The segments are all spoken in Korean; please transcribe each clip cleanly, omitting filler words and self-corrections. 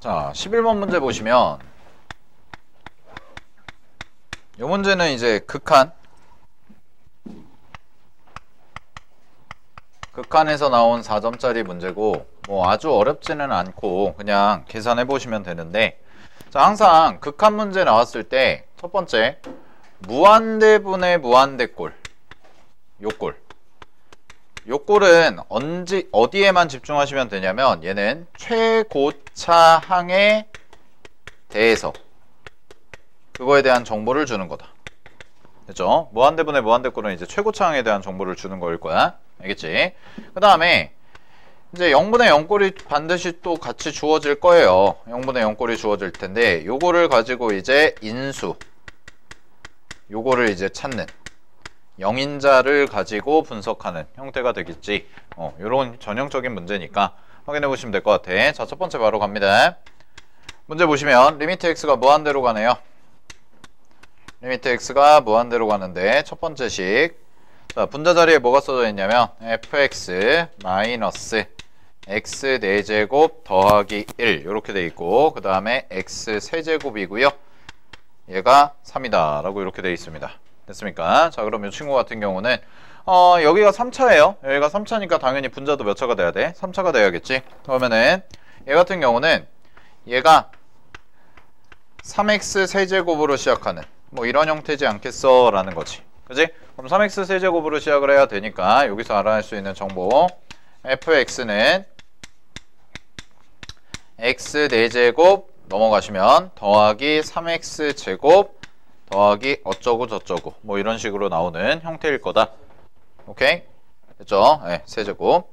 자, 11번 문제 보시면 이 문제는 이제 극한에서 나온 4점짜리 문제고 뭐 아주 어렵지는 않고 그냥 계산해 보시면 되는데, 자, 항상 극한 문제 나왔을 때 첫 번째 무한대분의 무한대꼴, 요 꼴은 어디에만 집중하시면 되냐면 얘는 최고차항에 대해서 그거에 대한 정보를 주는 거다. 됐죠? 무한대분의 무한대꼴은 이제 최고차항에 대한 정보를 주는 거일 거야. 알겠지? 그 다음에 이제 0분의 0꼴이 반드시 또 같이 주어질 거예요. 0분의 0꼴이 주어질 텐데 요거를 가지고 이제 인수, 요거를 이제 찾는, 영인자를 가지고 분석하는 형태가 되겠지. 요런 전형적인 문제니까 확인해 보시면 될 것 같아. 자, 첫 번째 바로 갑니다. 문제 보시면 리미트 x가 무한대로 가네요. 리미트 x가 무한대로 가는데 첫 번째 식, 자, 분자 자리에 뭐가 써져 있냐면 fx 마이너스 x 4제곱 더하기 1 이렇게 돼 있고, 그 다음에 x 세제곱이고요, 얘가 3이다 라고 이렇게 돼 있습니다. 됐습니까? 자, 그럼 이 친구 같은 경우는 여기가 3차예요 여기가 3차니까 당연히 분자도 몇 차가 돼야 돼? 3차가 돼야겠지. 그러면은 얘 같은 경우는 얘가 3x 세제곱으로 시작하는 뭐 이런 형태지 않겠어 라는 거지. 그지? 그럼 3x 세제곱으로 시작을 해야 되니까 여기서 알아낼 수 있는 정보, fx는 x 4제곱 넘어가시면 더하기 3x 제곱 더하기 어쩌고 저쩌고 뭐 이런 식으로 나오는 형태일 거다. 오케이? 됐죠? 네, 세제곱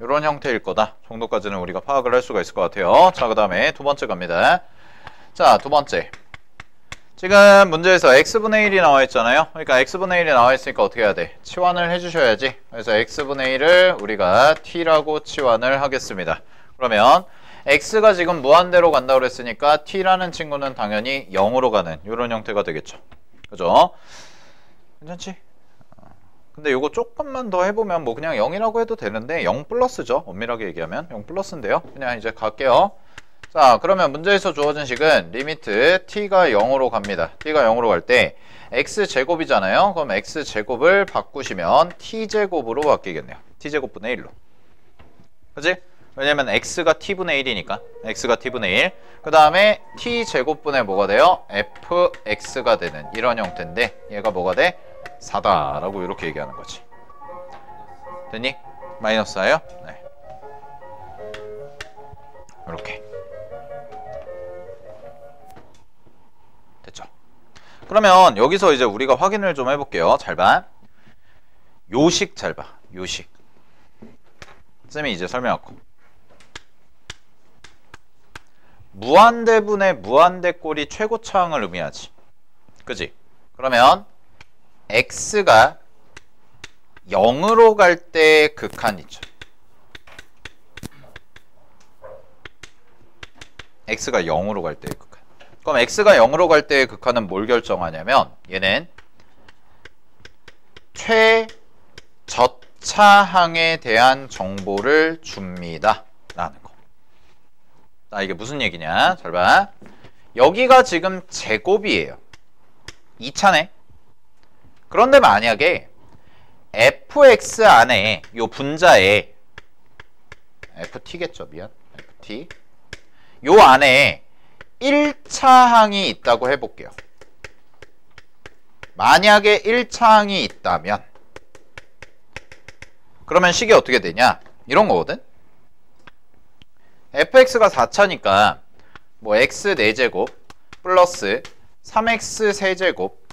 이런 형태일 거다 정도까지는 우리가 파악을 할 수가 있을 것 같아요. 자, 그 다음에 두 번째 갑니다. 자, 두 번째, 지금 문제에서 x분의 1이 나와 있잖아요. 그러니까 x분의 1이 나와 있으니까 어떻게 해야 돼? 치환을 해주셔야지. 그래서 x분의 1을 우리가 t라고 치환을 하겠습니다. 그러면 x가 지금 무한대로 간다고 그랬으니까 t라는 친구는 당연히 0으로 가는 이런 형태가 되겠죠. 그죠? 괜찮지? 근데 이거 조금만 더 해보면 뭐 그냥 0이라고 해도 되는데 0 플러스죠. 엄밀하게 얘기하면 0 플러스인데요. 그냥 이제 갈게요. 자, 그러면 문제에서 주어진 식은 리미트 t가 0으로 갑니다. t가 0으로 갈 때 x제곱이잖아요. 그럼 x제곱을 바꾸시면 t제곱으로 바뀌겠네요. t제곱분의 1로. 그치? 왜냐면 x가 t분의 1이니까 x가 t분의 1, 그 다음에 t제곱분의 뭐가 돼요? fx가 되는 이런 형태인데 얘가 뭐가 돼? 4다 라고 이렇게 얘기하는 거지. 됐니? 마이너스 4요? 네, 이렇게 됐죠? 그러면 여기서 이제 우리가 확인을 좀 해볼게요. 잘 봐. 요식 잘 봐. 요식 쌤이 이제 설명할거. 무한대분의 무한대꼴이 최고차항을 의미하지. 그지? 그러면 x가 0으로 갈 때 극한이죠. x가 0으로 갈 때의 극한. 그럼 x가 0으로 갈 때의 극한은 뭘 결정하냐면 얘는 최저차항에 대한 정보를 줍니다 라는 거. 자, 이게 무슨 얘기냐? 잘 봐. 여기가 지금 제곱이에요. 2차네. 그런데 만약에 fx 안에 요 분자에 ft겠죠. 미안. ft 요 안에 1차항이 있다고 해볼게요. 만약에 1차항이 있다면 그러면 식이 어떻게 되냐? 이런 거거든. fx가 4차니까 뭐 x 4제곱 플러스 3x 세제곱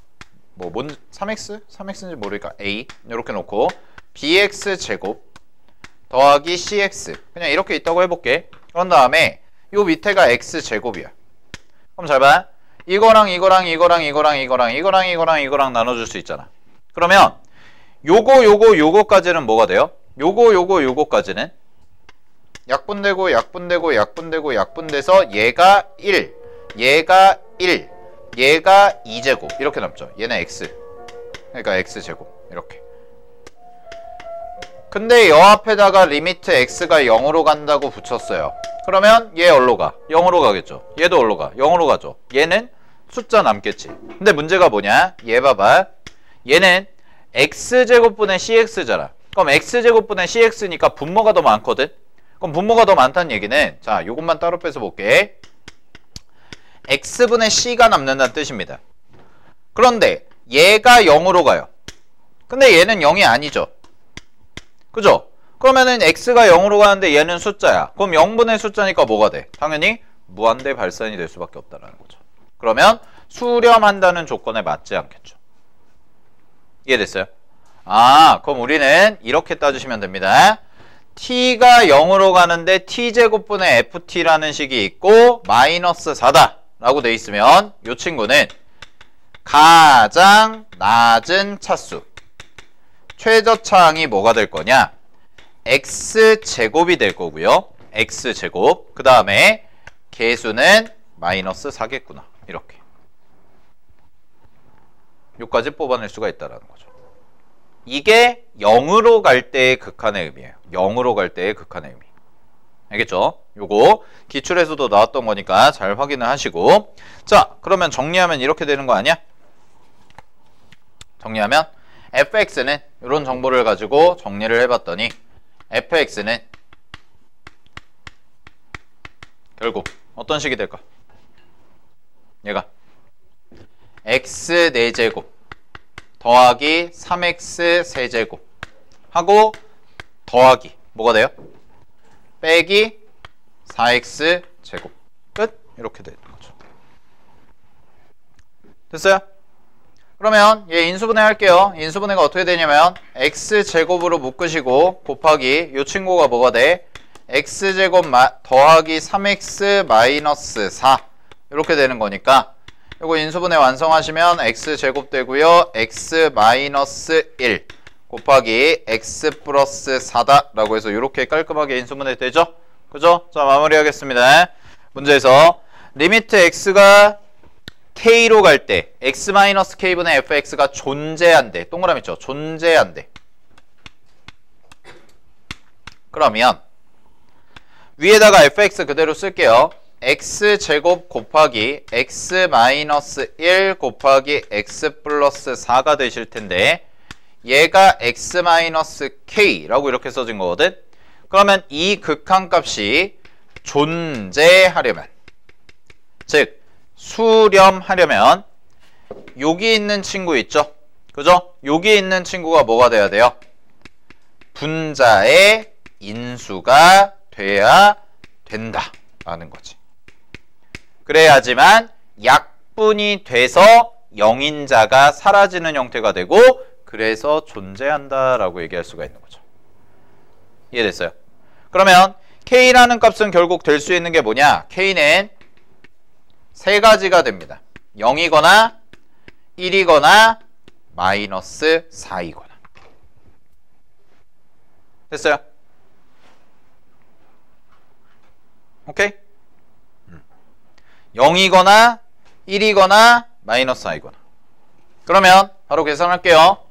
뭐 3x? 3x인지 모르니까 a 이렇게 놓고 bx 제곱 더하기 cx 그냥 이렇게 있다고 해볼게. 그런 다음에 요 밑에가 x 제곱이야. 그럼 잘 봐. 이거랑 이거랑 나눠줄 수 있잖아. 그러면 요거까지는 뭐가 돼요? 요거까지는 약분돼서 얘가 1, 얘가 2제곱 이렇게 남죠. 얘는 x, 그러니까 x제곱 이렇게. 근데 여 앞에다가 리미트 x가 0으로 간다고 붙였어요. 그러면 얘 어디로 가? 0으로 가겠죠. 얘도 어디로 가? 0으로 가죠. 얘는 숫자 남겠지. 근데 문제가 뭐냐? 얘 봐봐. 얘는 x제곱분의 cx잖아. 그럼 x제곱분의 cx니까 분모가 더 많거든? 그럼 분모가 더 많다는 얘기는, 자, 요것만 따로 빼서 볼게. x분의 c가 남는다는 뜻입니다. 그런데 얘가 0으로 가요. 근데 얘는 0이 아니죠. 그죠? 그러면은 x가 0으로 가는데 얘는 숫자야. 그럼 0분의 숫자니까 뭐가 돼? 당연히 무한대 발산이 될 수밖에 없다라는 거죠. 그러면 수렴한다는 조건에 맞지 않겠죠. 이해됐어요? 아, 그럼 우리는 이렇게 따지시면 됩니다. t가 0으로 가는데 t제곱분의 ft라는 식이 있고 마이너스 4다 라고 돼 있으면 이 친구는 가장 낮은 차수, 최저차항이 뭐가 될 거냐? x제곱이 될 거고요. x제곱. 그 다음에 개수는 마이너스 4겠구나. 이렇게. 요까지 뽑아낼 수가 있다는 거죠. 이게 0으로 갈 때의 극한의 의미예요. 0으로 갈 때의 극한의 의미. 알겠죠? 요거 기출에서도 나왔던 거니까 잘 확인을 하시고. 자, 그러면 정리하면 이렇게 되는 거 아니야? 정리하면 fx는 이런 정보를 가지고 정리를 해봤더니 fx는 결국 어떤 식이 될까? 얘가 x 4제곱 더하기 3x 세제곱 하고 더하기 뭐가 돼요? 빼기 4x 제곱. 끝. 이렇게 되는 거죠. 됐어요? 그러면 얘 인수분해 할게요. 인수분해가 어떻게 되냐면 x제곱으로 묶으시고 곱하기 이 친구가 뭐가 돼? x제곱 더하기 3x 마이너스 4 이렇게 되는 거니까 이거 인수분해 완성하시면 x제곱 되고요. x 마이너스 1 곱하기 x 플러스 4다 라고 해서 이렇게 깔끔하게 인수분해 되죠? 그죠? 자, 마무리하겠습니다. 문제에서 리미트 x가 k로 갈 때 x-k분의 fx가 존재한대. 동그라미 있죠? 존재한대. 그러면 위에다가 fx 그대로 쓸게요. x제곱 곱하기 x-1 곱하기 x 플러스 4가 되실 텐데 얘가 x-k라고 이렇게 써진 거거든. 그러면 이 극한값이 존재하려면, 즉 수렴하려면 여기 있는 친구 있죠? 그죠? 여기 있는 친구가 뭐가 돼야 돼요? 분자의 인수가 돼야 된다 라는 거지. 그래야지만 약분이 돼서 영인자가 사라지는 형태가 되고 그래서 존재한다 라고 얘기할 수가 있는 거죠. 이해됐어요? 그러면 k라는 값은 결국 될 수 있는 게 뭐냐? k는 세 가지가 됩니다. 0이거나 1이거나 마이너스 4이거나. 됐어요? 오케이? 0이거나 1이거나 마이너스 4이거나. 그러면 바로 계산할게요.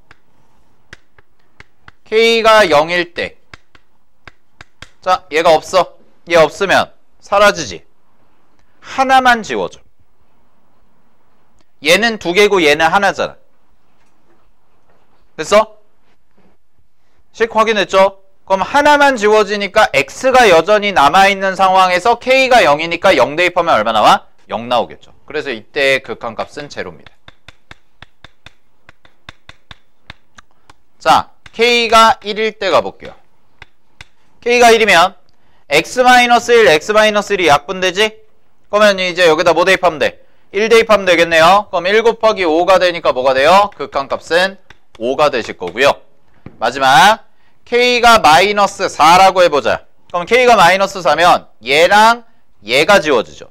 k가 0일 때, 자, 얘가 없어. 얘 없으면 사라지지. 하나만 지워줘. 얘는 두 개고 얘는 하나잖아. 됐어? 식 확인했죠? 그럼 하나만 지워지니까 x가 여전히 남아있는 상황에서 k가 0이니까 0 대입하면 얼마 나와? 0 나오겠죠. 그래서 이때의 극한값은 제로입니다. 자, k가 1일 때 가볼게요. k가 1이면 x-1, x-1이 약분되지? 그러면 이제 여기다 뭐 대입하면 돼? 1 대입하면 되겠네요. 그럼 1 곱하기 5가 되니까 뭐가 돼요? 극한값은 5가 되실 거고요. 마지막 k가 마이너스 4라고 해보자. 그럼 k가 마이너스 4면 얘랑 얘가 지워지죠.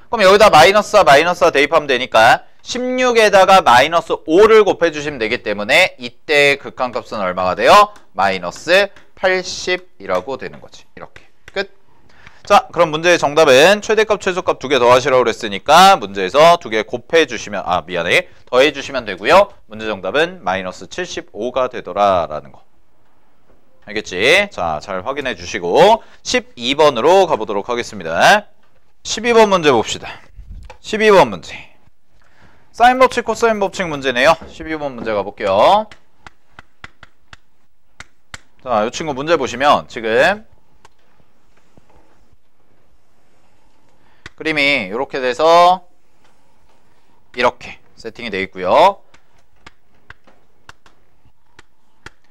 그럼 여기다 마이너스 4, 마이너스 4 대입하면 되니까 16에다가 마이너스 5를 곱해주시면 되기 때문에 이때 극한값은 얼마가 돼요? 마이너스 80이라고 되는 거지. 이렇게. 끝. 자, 그럼 문제의 정답은 최대값, 최소값 두 개 더하시라고 그랬으니까 문제에서 두 개 곱해주시면, 더해주시면 되고요. 문제 정답은 마이너스 75가 되더라 라는 거. 알겠지? 자, 잘 확인해 주시고 12번으로 가보도록 하겠습니다. 12번 문제 봅시다. 12번 문제. 사인 법칙, 코사인 법칙 문제네요. 12번 문제 가볼게요. 자, 이 친구 문제 보시면 지금 그림이 이렇게 돼서 이렇게 세팅이 되어 있고요.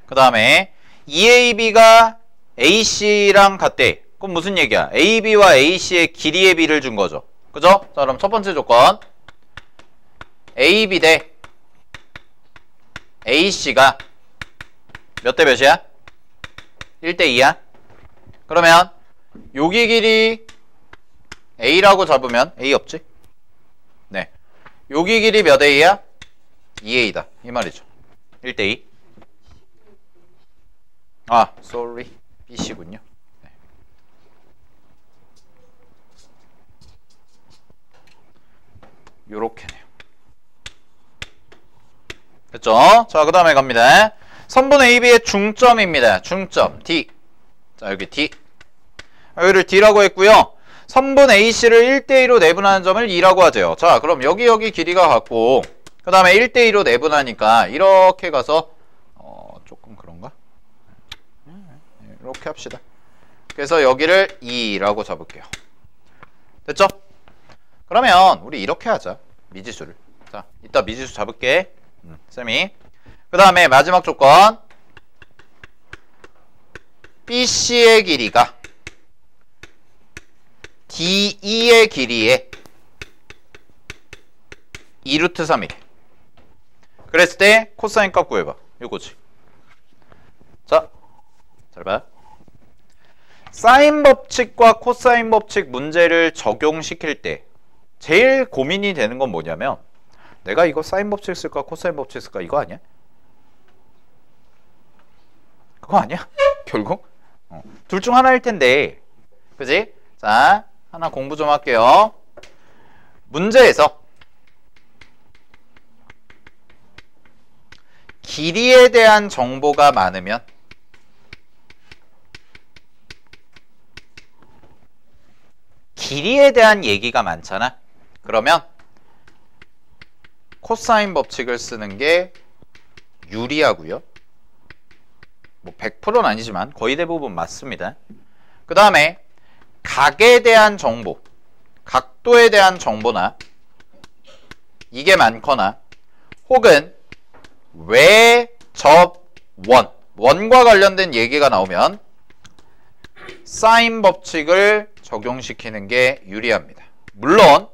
그 다음에 EAB가 AC랑 같대. 그럼 무슨 얘기야? AB와 AC의 길이의 비를 준 거죠. 그죠? 자, 그럼 첫 번째 조건 AB 대 AC가 몇 대 몇이야? 1대 2야? 그러면 여기 길이 A라고 잡으면 A 없지? 네. 여기 길이 몇 A야? 2A다. 이 말이죠. 1대 2. 아, sorry. BC군요. 네. 요렇게네요. 됐죠? 자, 그 다음에 갑니다. 선분 AB의 중점입니다. 중점 D. 자, 여기 D. 여기를 D라고 했고요. 선분 AC를 1대2로 내분하는 점을 2라고 하죠. 자, 그럼 여기 길이가 같고 그 다음에 1대2로 내분하니까 이렇게 가서 조금 그런가? 이렇게 합시다. 그래서 여기를 2라고 잡을게요. 됐죠? 그러면 우리 이렇게 하자. 미지수를. 자, 이따 미지수 잡을게. 쌤이. 그 다음에 마지막 조건 BC의 길이가 DE의 길이에 2루트 3이래. 그랬을 때 코사인 값 구해봐. 이거지. 자, 잘 봐. 사인 법칙과 코사인 법칙 문제를 적용시킬 때 제일 고민이 되는 건 뭐냐면 내가 이거 사인 법칙 쓸까 코사인 법칙 쓸까 이거 아니야? 그거 아니야? 결국? 둘 중 하나일 텐데 그지? 자, 하나 공부 좀 할게요. 문제에서 길이에 대한 정보가 많으면 길이에 대한 얘기가 많잖아. 그러면 코사인 법칙을 쓰는 게 유리하고요. 뭐 100%는 아니지만 거의 대부분 맞습니다. 그 다음에 각에 대한 정보, 각도에 대한 정보나 이게 많거나 혹은 외접 원, 원과 관련된 얘기가 나오면 사인 법칙을 적용시키는 게 유리합니다. 물론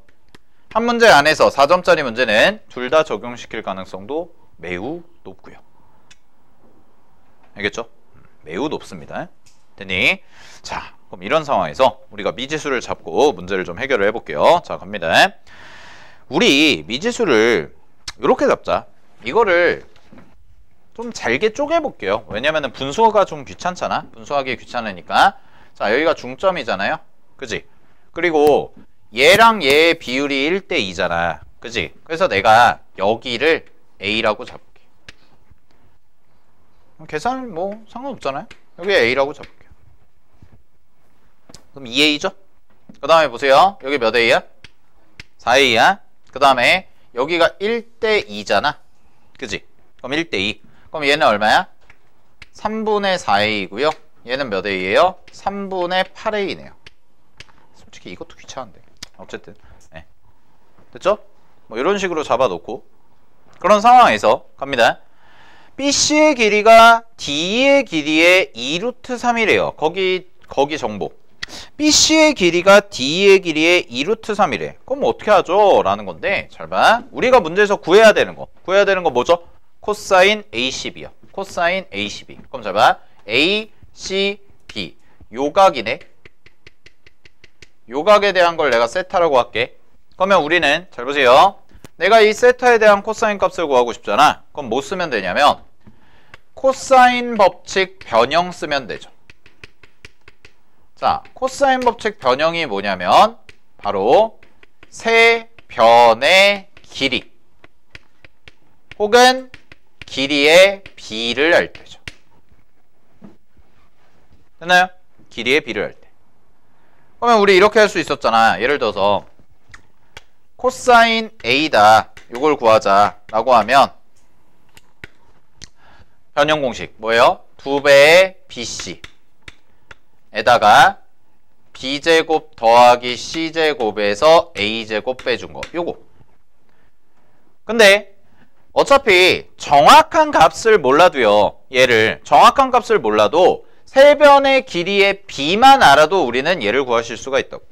한 문제 안에서 4점짜리 문제는 둘 다 적용시킬 가능성도 매우 높고요. 알겠죠? 매우 높습니다. 됐니? 자, 그럼 이런 상황에서 우리가 미지수를 잡고 문제를 좀 해결을 해볼게요. 자, 갑니다. 우리 미지수를 이렇게 잡자. 이거를 좀 잘게 쪼개볼게요. 왜냐면은 분수가 좀 귀찮잖아. 분수하기 귀찮으니까. 자, 여기가 중점이잖아요. 그지? 그리고 얘랑 얘의 비율이 1대 2잖아. 그지? 그래서 내가 여기를 A라고 잡을게. 계산은 뭐 상관없잖아요. 여기 A라고 잡을게요. 그럼 2A죠? 그 다음에 보세요. 여기 몇 A야? 4A야. 그 다음에 여기가 1대 2잖아. 그지? 그럼 1대 2. 그럼 얘는 얼마야? 3분의 4A고요. 얘는 몇 A예요? 3분의 8A네요. 솔직히 이것도 귀찮은데. 어쨌든 네. 됐죠? 뭐 이런 식으로 잡아놓고 그런 상황에서 갑니다. BC의 길이가 D의 길이의 2루트 3이래요. 거기 정보. BC의 길이가 D의 길이의 2루트 3이래. 그럼 어떻게 하죠? 라는 건데 잘 봐. 우리가 문제에서 구해야 되는 거. 구해야 되는 거 뭐죠? 코사인 ACB요. 코사인 ACB. 그럼 잘 봐. ACB. 요각이네. 요각에 대한 걸 내가 세타라고 할게. 그러면 우리는 잘 보세요. 내가 이 세타에 대한 코사인 값을 구하고 싶잖아. 그럼 뭐 쓰면 되냐면 코사인 법칙 변형 쓰면 되죠. 자, 코사인 법칙 변형이 뭐냐면 바로 세 변의 길이 혹은 길이의 비를 알 때죠. 됐나요? 길이의 비를 할 때. 그러면 우리 이렇게 할 수 있었잖아. 예를 들어서 코사인 A다. 이걸 구하자 라고 하면 변형 공식 뭐예요? 2배의 BC 에다가 B제곱 더하기 C제곱에서 A제곱 빼준 거 요거. 근데 어차피 정확한 값을 몰라도요, 얘를 정확한 값을 몰라도 세변의 길이의 B만 알아도 우리는 얘를 구하실 수가 있다고.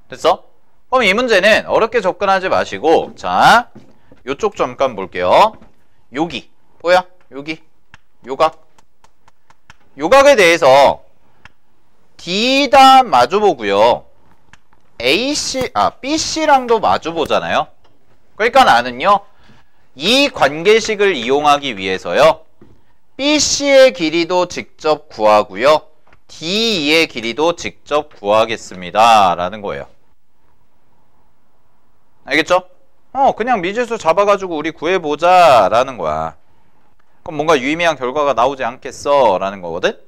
됐어? 그럼 이 문제는 어렵게 접근하지 마시고, 자 요쪽 잠깐 볼게요. 여기 뭐야? 여기 요각, 요각에 대해서 D다 마주보고요, BC랑도 마주보잖아요. 그러니까 나는요, 이 관계식을 이용하기 위해서요, BC의 길이도 직접 구하고요, DE의 길이도 직접 구하겠습니다 라는 거예요. 알겠죠? 그냥 미지수 잡아가지고 우리 구해보자 라는 거야. 그럼 뭔가 유의미한 결과가 나오지 않겠어 라는 거거든.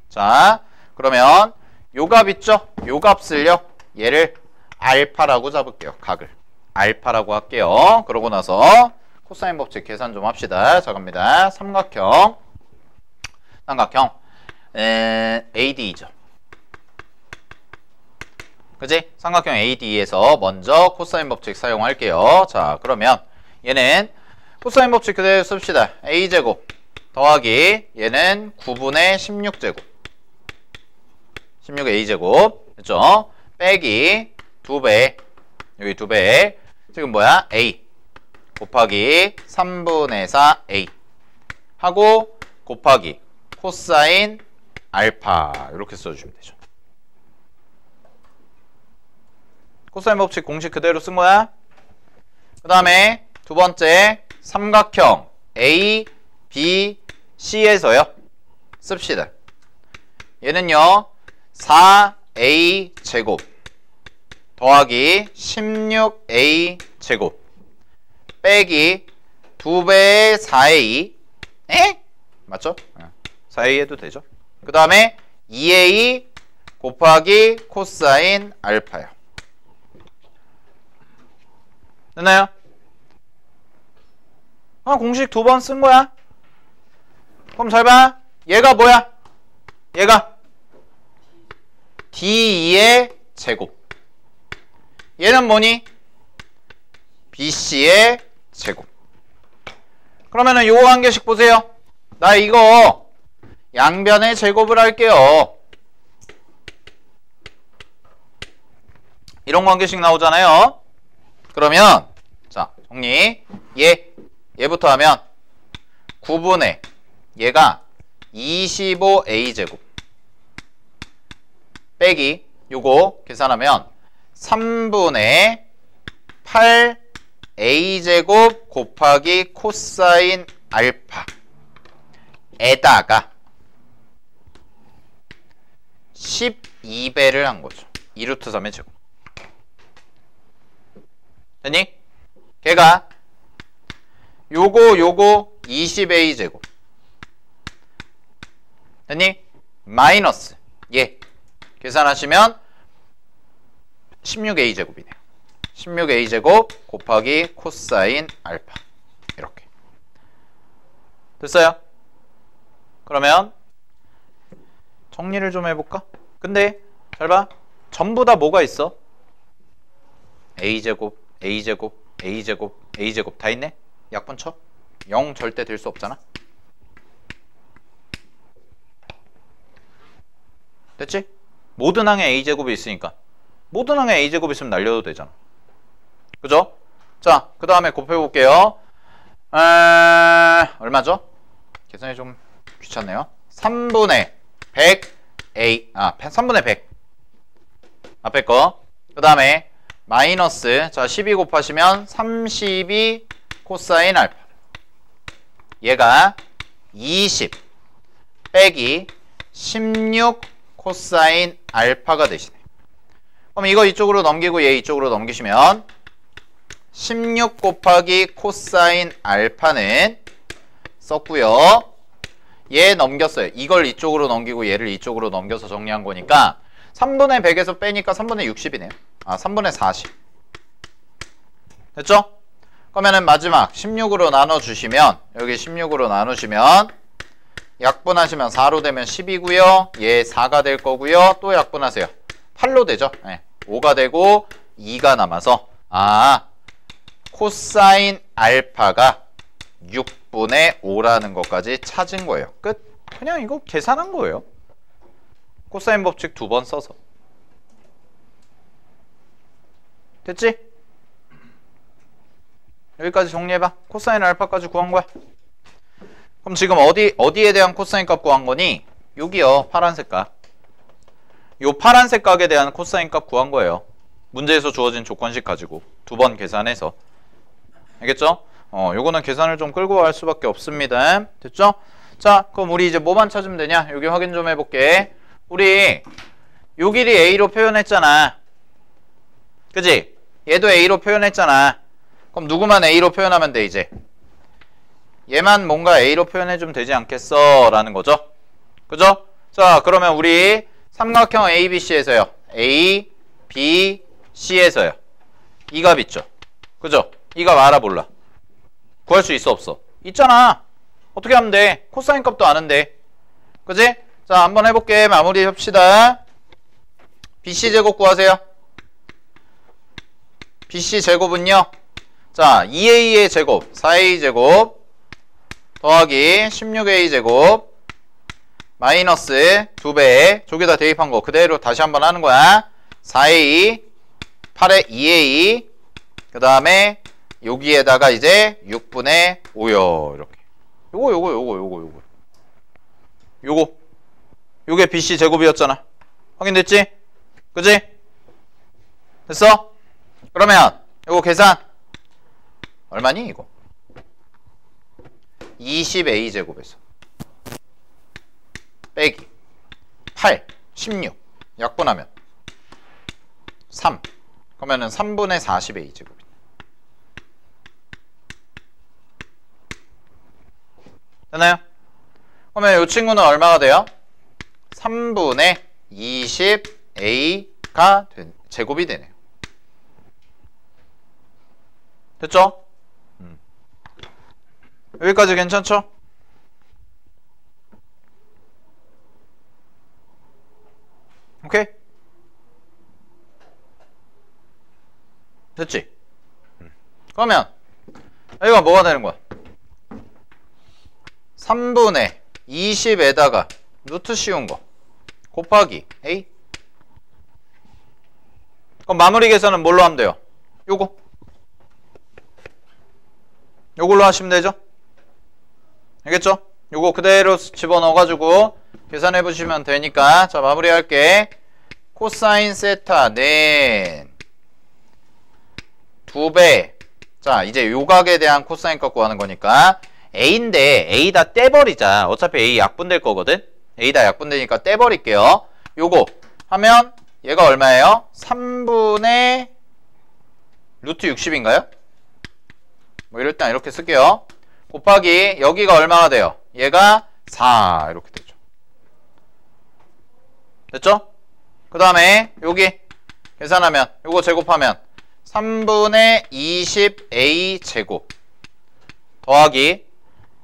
자 그러면 요 값 있죠? 요 값을요, 얘를 알파라고 잡을게요. 각을 알파라고 할게요. 그러고 나서 코사인 법칙 계산 좀 합시다. 자 갑니다. 삼각형 AD죠. 그지? 삼각형 AD에서 먼저 코사인 법칙 사용할게요. 자 그러면 얘는 코사인 법칙 그대로 씁시다. A제곱 더하기 얘는 9분의 16제곱 16A제곱 됐죠? 빼기 2배, 여기 2배, 지금 뭐야? A 곱하기 3분의 4A 하고 곱하기 코사인 알파 이렇게 써주시면 되죠. 코사인 법칙 공식 그대로 쓴 거야. 그 다음에 두 번째 삼각형 A, B, C에서요 씁시다. 얘는요 4A 제곱 더하기 16A 제곱 빼기 2배의 4A 에? 맞죠? 4A 해도 되죠. 그 다음에 2A 곱하기 코사인 알파요. 됐나요? 공식 2번 쓴 거야. 그럼 잘 봐. 얘가 뭐야? 얘가 D2의 제곱. 얘는 뭐니? BC의 제곱. 그러면은 요 관계식 보세요. 나 이거 양변의 제곱을 할게요. 이런 관계식 나오잖아요. 그러면 자 정리. 얘부터 하면 9분의 얘가 25A제곱 빼기 요거 계산하면 3분의 8A제곱 곱하기 코사인 알파 에다가 12배를 한 거죠. 2루트 3의 제곱. 됐니? 걔가 요거 20A 제곱. 됐니? 마이너스 얘 계산하시면 16A 제곱이네요. 16A 제곱 곱하기 코사인 알파 이렇게 됐어요? 그러면 정리를 좀 해볼까? 근데 잘 봐. 전부 다 뭐가 있어? A제곱, A제곱, A제곱, A제곱 다 있네? 약분 쳐? 0 절대 될 수 없잖아? 됐지? 모든 항에 A제곱이 있으니까 모든 항에 A제곱 있으면 날려도 되잖아. 그죠? 자, 그 다음에 곱해볼게요. 얼마죠? 계산이 좀 귀찮네요. 3분의 100A 3분의 100 앞에 거. 그 다음에 마이너스 자 12 곱하시면 32 코사인 알파 얘가 20 빼기 16 코사인 알파가 되시네. 그럼 이거 이쪽으로 넘기고 얘 이쪽으로 넘기시면 16 곱하기 코사인 알파는 썼고요. 얘 넘겼어요. 이걸 이쪽으로 넘기고 얘를 이쪽으로 넘겨서 정리한 거니까 3분의 100에서 빼니까 3분의 60이네요. 아, 3분의 40. 됐죠? 그러면은 마지막 16으로 나눠주시면, 여기 16으로 나누시면 약분하시면 4로 되면 10이고요. 얘 4가 될 거고요. 또 약분하세요. 8로 되죠. 네. 5가 되고 2가 남아서, 아, 코사인 알파가 6분의 5라는 것까지 찾은 거예요. 끝. 그냥 이거 계산한 거예요. 코사인 법칙 2번 써서. 됐지? 여기까지 정리해봐. 코사인 알파까지 구한 거야. 그럼 지금 어디에 대한 코사인 값 구한 거니? 여기요. 파란색 값. 요 파란색 값에 대한 코사인 값 구한 거예요. 문제에서 주어진 조건식 가지고 2번 계산해서. 알겠죠? 요거는 계산을 좀 끌고 갈 수밖에 없습니다. 됐죠? 자, 그럼 우리 이제 뭐만 찾으면 되냐? 여기 확인 좀 해볼게. 우리 요 길이 A로 표현했잖아. 그지? 얘도 A로 표현했잖아. 그럼 누구만 A로 표현하면 돼, 이제? 얘만 뭔가 A로 표현해주면 되지 않겠어? 라는 거죠. 그죠? 자, 그러면 우리 삼각형 ABC에서요. A, B, C에서요. 이 값 있죠? 그죠? 이 값 알아 몰라? 구할 수 있어 없어? 있잖아. 어떻게 하면 돼? 코사인 값도 아는데. 그지? 자, 한번 해볼게. 마무리 합시다. BC 제곱 구하세요. BC 제곱은요. 자, 2A의 제곱, 4A 제곱 더하기 16A 제곱 마이너스 2배 저기다 대입한 거 그대로 다시 한번 하는 거야. 4A 8에 2A 그 다음에 여기에다가 이제 6분의 5요. 이렇게 요게 BC 제곱이었잖아. 확인됐지? 그지? 됐어? 그러면 요거 계산 얼마니 이거? 20A 제곱에서 빼기 8, 16 약분하면 3 그러면은 3분의 40A 제곱이네. 되나요? 그러면 이 친구는 얼마가 돼요? 3분의 20A가 제곱이 되네요. 됐죠? 여기까지 괜찮죠? 오케이? 됐지? 그러면 여기가 뭐가 되는 거야? 3분의 20에다가 루트 씌운 거 곱하기 A. 그럼 마무리 계산은 뭘로 하면 돼요? 요걸로 하시면 되죠? 알겠죠? 요거 그대로 집어넣어가지고 계산해 보시면 되니까. 자, 마무리할게. 코사인 세타는 2배. 자, 이제 요각에 대한 코사인 값 구하는 거니까 A인데 A 다 떼버리자. 어차피 A 약분될 거거든. A 다 약분되니까 떼버릴게요. 요거 하면 얘가 얼마예요? 3분의 루트 60인가요? 뭐 이럴 땐 이렇게 쓸게요. 곱하기 여기가 얼마가 돼요? 얘가 4 이렇게 되죠. 됐죠? 그 다음에 여기 계산하면 요거 제곱하면 3분의 20A 제곱 더하기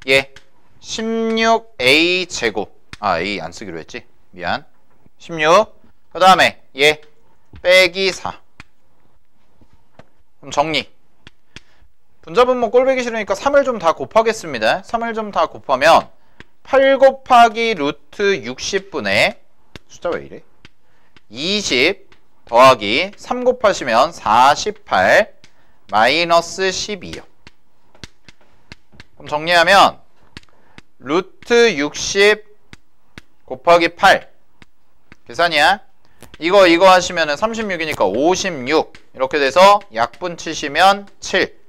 얘 16A 제곱. 아, A 안 쓰기로 했지? 미안. 16. 그 다음에 얘 빼기 4. 그럼 정리. 분자분모 꼴보기 싫으니까 3을 좀 다 곱하겠습니다. 3을 좀 다 곱하면 8 곱하기 루트 60분의 숫자 왜 이래? 20 더하기 3 곱하시면 48 마이너스 12요. 그럼 정리하면 루트 60 곱하기 8 계산이야. 이거 하시면은 36이니까 56 이렇게 돼서 약분 치시면 7.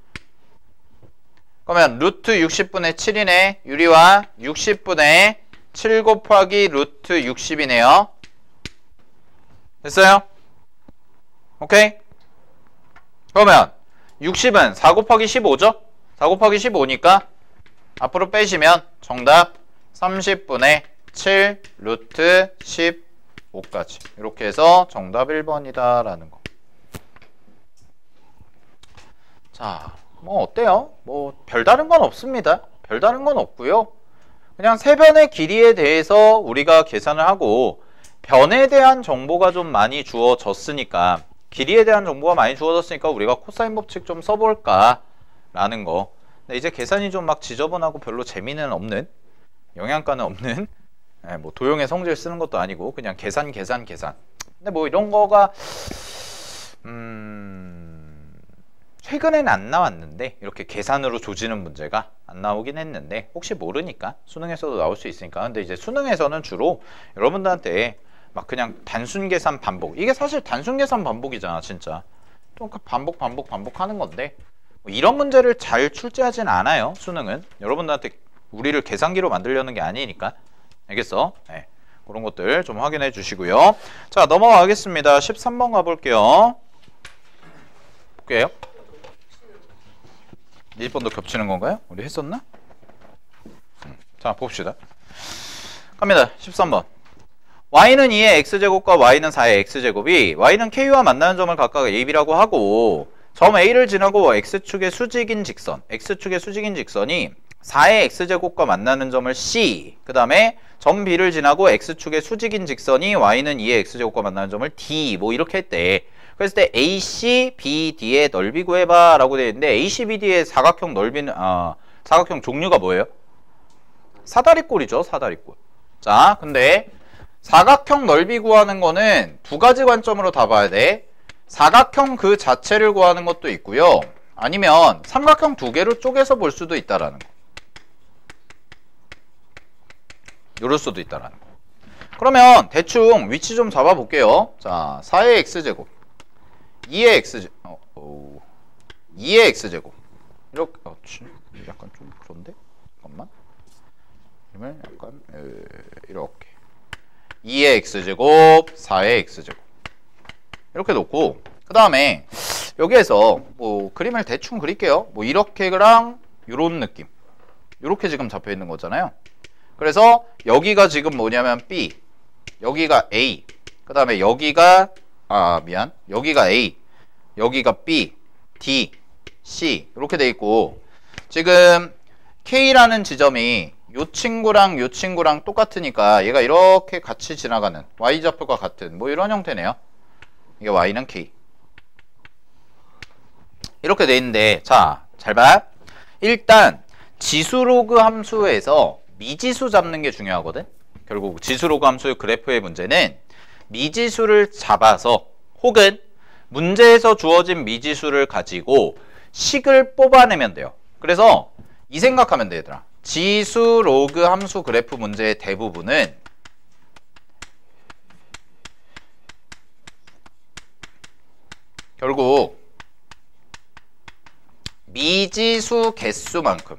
그러면 루트 60분의 7이네. 유리와 60분의 7 곱하기 루트 60이네요. 됐어요? 오케이? 그러면 60은 4 곱하기 15죠? 4 곱하기 15니까 앞으로 빼시면 정답 30분의 7 루트 15까지 이렇게 해서 정답 1번이다 라는 거. 자, 뭐 어때요? 뭐 별다른 건 없습니다. 별다른 건 없고요. 그냥 세 변의 길이에 대해서 우리가 계산을 하고 변에 대한 정보가 좀 많이 주어졌으니까 길이에 대한 정보가 많이 주어졌으니까 우리가 코사인 법칙 좀 써볼까 라는 거. 근데 이제 계산이 좀 막 지저분하고 별로 재미는 없는, 영양가는 없는, 뭐 도형의 성질 쓰는 것도 아니고 그냥 계산. 근데 뭐 이런 거가 최근에는 안 나왔는데 이렇게 계산으로 조지는 문제가 안 나오긴 했는데 혹시 모르니까 수능에서도 나올 수 있으니까. 근데 이제 수능에서는 주로 여러분들한테 막 그냥 단순 계산 반복, 이게 사실 단순 계산 반복이잖아. 진짜 좀 반복하는 건데 뭐 이런 문제를 잘 출제하진 않아요. 수능은 여러분들한테 우리를 계산기로 만들려는 게 아니니까. 알겠어? 네. 그런 것들 좀 확인해 주시고요. 자, 넘어가겠습니다. 13번 가볼게요. 볼게요. 1번도 겹치는 건가요? 우리 했었나? 자, 봅시다. 갑니다. 13번. y는 2의 x제곱과 y는 4의 x제곱이 y는 k와 만나는 점을 각각 a, b라고 하고 점 a를 지나고 x축의 수직인 직선이 4의 x제곱과 만나는 점을 c, 그 다음에 점 b를 지나고 x축의 수직인 직선이 y는 2의 x제곱과 만나는 점을 d, 뭐 이렇게 했대. 그랬을 때 AC, BD의 넓이 구해봐 라고 되어 있는데 AC, BD의 사각형 넓이는 사각형 종류가 뭐예요? 사다리꼴이죠. 사다리꼴. 자, 근데 사각형 넓이 구하는 거는 두 가지 관점으로 다 봐야 돼. 사각형 그 자체를 구하는 것도 있고요. 아니면 삼각형 두 개로 쪼개서 볼 수도 있다라는 거. 이럴 수도 있다라는 거. 그러면 대충 위치 좀 잡아 볼게요. 자, 4의 x제곱 2의 x제곱 이렇게 약간 좀 그런데? 잠깐만. 이러면 약간 이렇게 2의 x제곱 4의 x제곱 이렇게 놓고 그 다음에 여기에서 뭐 그림을 대충 그릴게요. 뭐 이렇게랑 요런 느낌 이렇게 지금 잡혀 있는 거잖아요. 그래서 여기가 지금 뭐냐면 B, 여기가 A, 그 다음에 여기가 여기가 A, 여기가 B, D, C 이렇게 돼 있고 지금 K라는 지점이 요 친구랑 요 친구랑 똑같으니까 얘가 이렇게 같이 지나가는 Y좌표가 같은 뭐 이런 형태네요. 이게 Y는 K 이렇게 돼 있는데 자, 잘 봐. 일단 지수로그 함수에서 미지수 잡는 게 중요하거든. 결국 지수로그 함수의 그래프의 문제는 미지수를 잡아서 혹은 문제에서 주어진 미지수를 가지고 식을 뽑아내면 돼요. 그래서 이 생각하면 돼, 얘들아. 지수 로그 함수 그래프 문제의 대부분은 결국 미지수 개수만큼,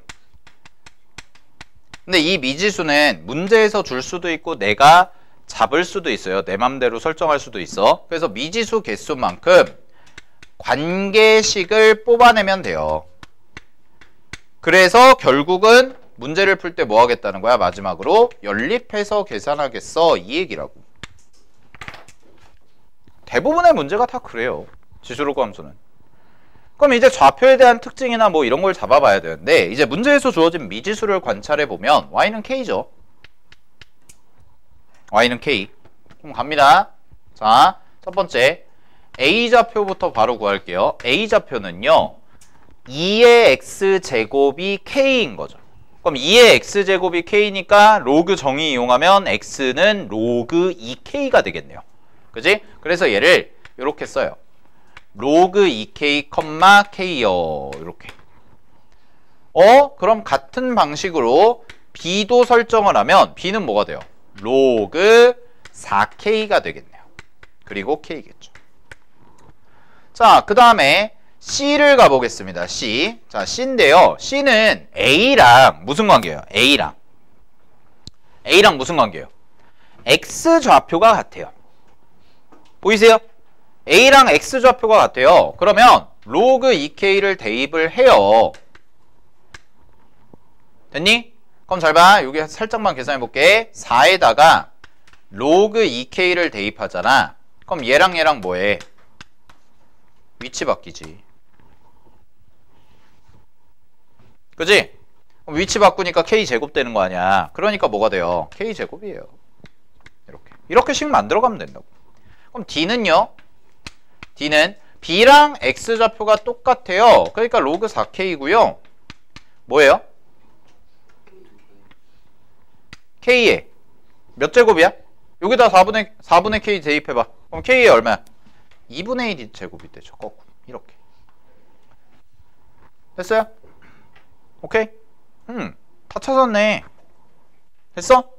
근데 이 미지수는 문제에서 줄 수도 있고 내가 잡을 수도 있어요. 내 맘대로 설정할 수도 있어. 그래서 미지수 개수만큼 관계식을 뽑아내면 돼요. 그래서 결국은 문제를 풀 때 뭐 하겠다는 거야? 마지막으로 연립해서 계산하겠어, 이 얘기라고. 대부분의 문제가 다 그래요. 지수로그 함수는. 그럼 이제 좌표에 대한 특징이나 뭐 이런 걸 잡아봐야 되는데 이제 문제에서 주어진 미지수를 관찰해보면 y는 k죠. y는 k. 그럼 갑니다. 자, 첫 번째 a좌표부터 바로 구할게요. a좌표는요 2의 x제곱이 k인 거죠. 그럼 2의 x제곱이 k니까 로그 정의 이용하면 x는 로그 2k가 되겠네요. 그지? 그래서 얘를 이렇게 써요. 로그 2k, k요. 이렇게. 그럼 같은 방식으로 b도 설정을 하면 b는 뭐가 돼요? 로그 4k가 되겠네요. 그리고 k겠죠. 자, 그 다음에 c를 가보겠습니다. c. 자, c인데요. c는 a랑 무슨 관계예요? a랑 무슨 관계예요? x좌표가 같아요. 보이세요? a랑 x좌표가 같아요. 그러면 로그 2k를 대입을 해요. 됐니? 그럼 잘 봐. 여기 살짝만 계산해 볼게. 4에다가 로그 2K를 대입하잖아. 그럼 얘랑 뭐해? 위치 바뀌지. 그지? 그럼 위치 바꾸니까 K제곱 되는 거 아니야. 그러니까 뭐가 돼요? K제곱이에요. 이렇게씩 만들어가면 된다고. 그럼 D는요? D는 B랑 X좌표가 똑같아요. 그러니까 로그 4K고요. 뭐예요? K에 몇 제곱이야? 여기다 4분의 K 대입해봐. 그럼 K에 얼마야? 2분의 1 제곱이 되죠. 거꾸로 이렇게. 됐어요? 오케이? 다 찾았네. 됐어?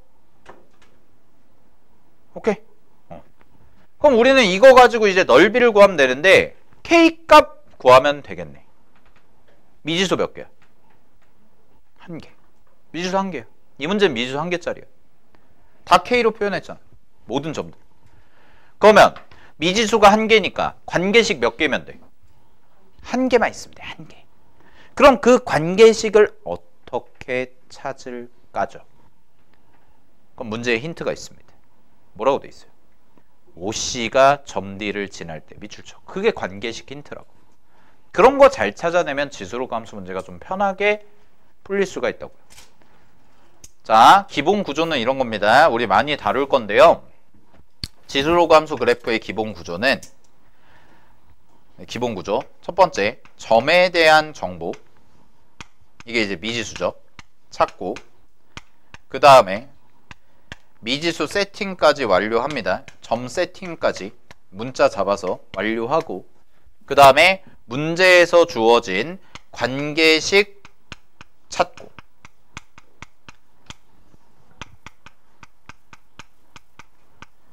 오케이. 그럼 우리는 이거 가지고 이제 넓이를 구하면 되는데 K 값 구하면 되겠네. 미지수 몇 개야? 1개. 미지수 1개야. 이 문제는 미지수 1개짜리야. 다 K로 표현했잖아. 모든 점들. 그러면 미지수가 1개니까 관계식 몇 개면 돼? 1개만 있으면 돼. 1개. 그럼 그 관계식을 어떻게 찾을까죠? 그럼 문제에 힌트가 있습니다. 뭐라고 돼 있어요? OC가 점 D를 지날 때 밑줄쳐. 그게 관계식 힌트라고. 그런 거 잘 찾아내면 지수로그 함수 문제가 좀 편하게 풀릴 수가 있다고요. 자, 기본 구조는 이런 겁니다. 우리 많이 다룰 건데요. 지수로그 함수 그래프의 기본 구조는 기본 구조. 첫 번째, 점에 대한 정보. 이게 이제 미지수죠. 찾고. 그 다음에 미지수 세팅까지 완료합니다. 점 세팅까지 문자 잡아서 완료하고 그 다음에 문제에서 주어진 관계식 찾고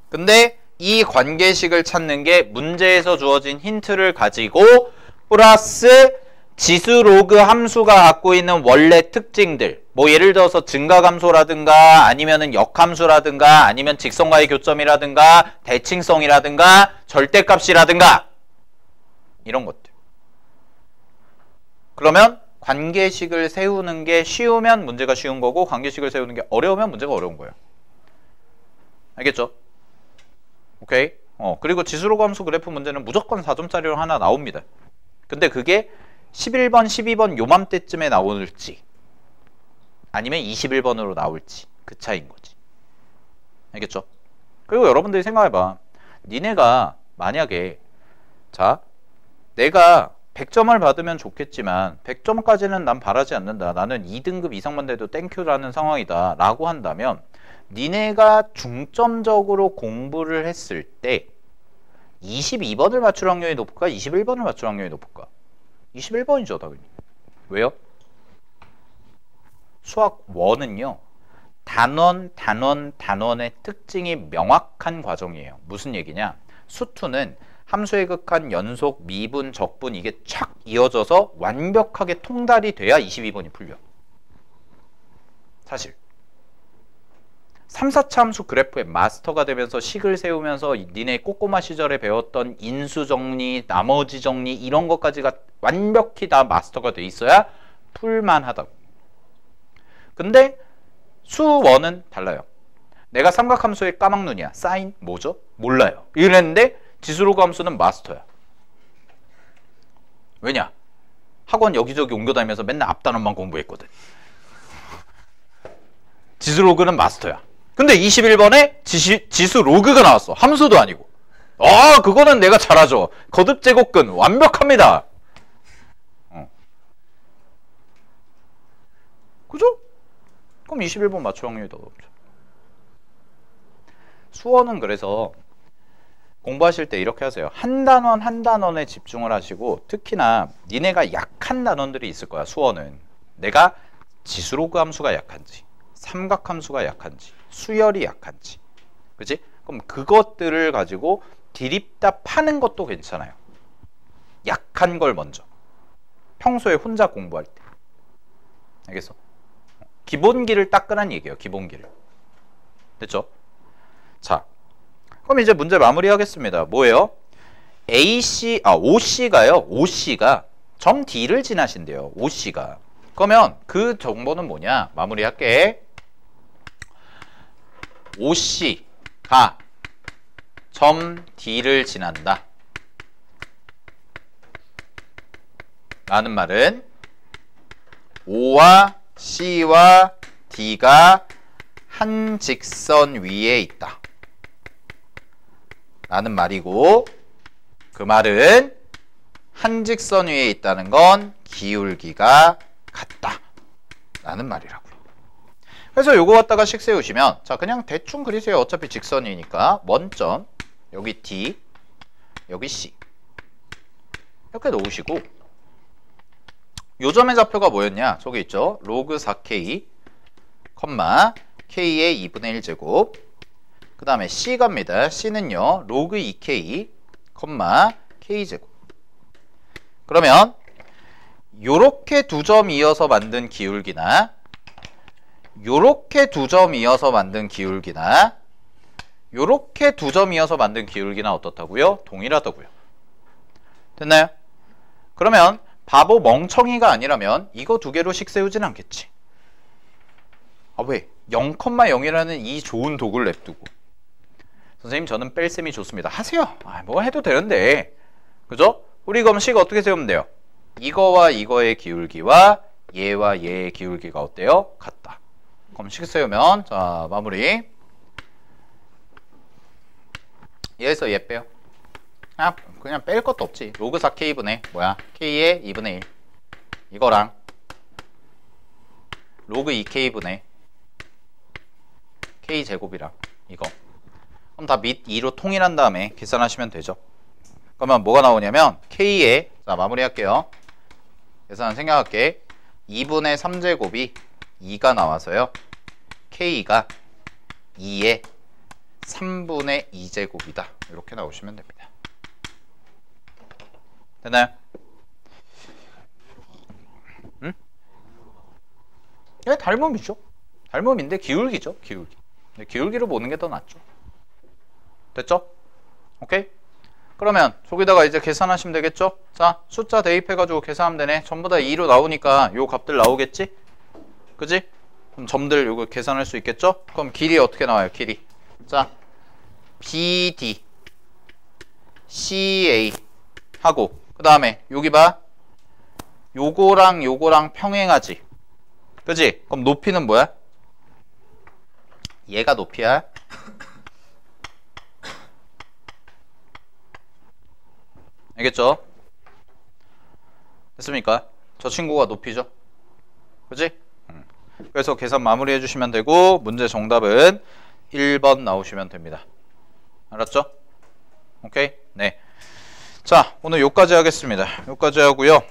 근데 이 관계식을 찾는 게 문제에서 주어진 힌트를 가지고 플러스 지수 로그 함수가 갖고 있는 원래 특징들 뭐 예를 들어서 증가감소라든가 아니면은 역함수라든가 아니면 직선과의 교점이라든가 대칭성이라든가 절대값이라든가 이런 것들. 그러면 관계식을 세우는 게 쉬우면 문제가 쉬운 거고 관계식을 세우는 게 어려우면 문제가 어려운 거예요. 알겠죠? 오케이? 그리고 지수로그 함수 그래프 문제는 무조건 4점짜리로 하나 나옵니다. 근데 그게 11번, 12번 요맘때쯤에 나올지 아니면 21번으로 나올지 그 차이인 거지. 알겠죠? 그리고 여러분들이 생각해봐. 니네가 만약에 자 내가 100점을 받으면 좋겠지만 100점까지는 난 바라지 않는다. 나는 2등급 이상만 돼도 땡큐라는 상황이다 라고 한다면 니네가 중점적으로 공부를 했을 때 22번을 맞출 확률이 높을까? 21번을 맞출 확률이 높을까? 21번이죠 당연히. 왜요? 수학 1은요 단원의 특징이 명확한 과정이에요. 무슨 얘기냐? 수2는 함수의 극한, 연속, 미분, 적분 이게 촥 이어져서 완벽하게 통달이 돼야 22번이 풀려. 사실 3, 4차 함수 그래프의 마스터가 되면서 식을 세우면서 니네 꼬꼬마 시절에 배웠던 인수정리, 나머지 정리 이런 것까지가 완벽히 다 마스터가 돼 있어야 풀만하다고. 근데 수1은 달라요. 내가 삼각함수의 까막눈이야. 사인 뭐죠? 몰라요. 이랬는데 지수로그 함수는 마스터야. 왜냐? 학원 여기저기 옮겨다니면서 맨날 앞단원만 공부했거든. 지수로그는 마스터야. 근데 21번에 지수로그가 나왔어. 함수도 아니고. 그거는 내가 잘하죠. 거듭 제곱근 완벽합니다. 그죠? 그럼 21번 맞출 확률이 더 높죠. 수어는 그래서 공부하실 때 이렇게 하세요. 한 단원 한 단원에 집중을 하시고 특히나 니네가 약한 단원들이 있을 거야. 수어는 내가 지수로그 함수가 약한지 삼각함수가 약한지 수열이 약한지 그치? 그럼 그것들을 가지고 디립다 파는 것도 괜찮아요. 약한 걸 먼저 평소에 혼자 공부할 때. 알겠어? 기본기를 닦으란 얘기예요. 기본기를. 됐죠? 자, 그럼 이제 문제 마무리하겠습니다. 뭐예요? OC가요. OC가 점 D를 지나신대요. OC가. 그러면 그 정보는 뭐냐? 마무리할게. OC가 점 D를 지난다 라는 말은 O와 C와 D가 한 직선 위에 있다 라는 말이고, 그 말은 한 직선 위에 있다는 건 기울기가 같다 라는 말이라고요. 그래서 요거 갖다가 식 세우시면, 자 그냥 대충 그리세요. 어차피 직선이니까. 원점 여기 D, 여기 C 이렇게 놓으시고, 요 점의 좌표가 뭐였냐? 저기 있죠. 로그 4K, K의 2분의 1제곱. 그 다음에 C 갑니다. C는요. 로그 2K, K제곱. 그러면 요렇게 두 점 이어서 만든 기울기나 요렇게 두 점 이어서 만든 기울기나 요렇게 두 점 이어서 만든 기울기나 어떻다고요? 동일하다고요. 됐나요? 그러면 바보 멍청이가 아니라면 이거 두 개로 식 세우진 않겠지. 아 왜? 0,0이라는 이 좋은 도구를 냅두고 선생님 저는 뺄셈이 좋습니다. 하세요. 뭐 해도 되는데. 그죠? 우리 그럼 식 어떻게 세우면 돼요? 이거와 이거의 기울기와 얘와 얘의 기울기가 어때요? 같다. 그럼 식 세우면, 자 마무리. 얘에서 얘 빼요. 그냥 뺄 것도 없지. 로그 4K분의 뭐야? K의 2분의 1 이거랑 로그 2K분의 K제곱이랑 이거, 그럼 다 밑 2로 통일한 다음에 계산하시면 되죠. 그러면 뭐가 나오냐면 K의, 자 마무리할게요. 계산 생략할게. 2분의 3제곱이 2가 나와서요. K가 2의 3분의 2제곱이다. 이렇게 나오시면 됩니다. 됐나요? 응? 이게 닮음이죠. 닮음인데 기울기죠. 기울기. 근데 기울기로 보는 게 더 낫죠. 됐죠? 오케이? 그러면 저기다가 이제 계산하시면 되겠죠? 자, 숫자 대입해가지고 계산하면 되네. 전부 다 2로 나오니까 요 값들 나오겠지? 그지? 그럼 점들 요거 계산할 수 있겠죠? 그럼 길이 어떻게 나와요? 길이. 자, BD, CA 하고, 그 다음에 여기 봐. 요거랑 요거랑 평행하지? 그지? 그럼 높이는 뭐야? 얘가 높이야. 알겠죠? 됐습니까? 저 친구가 높이죠? 그지? 그래서 계산 마무리 해주시면 되고, 문제 정답은 1번 나오시면 됩니다. 알았죠? 오케이? 네. 자, 오늘 요까지 하겠습니다. 요까지 하고요.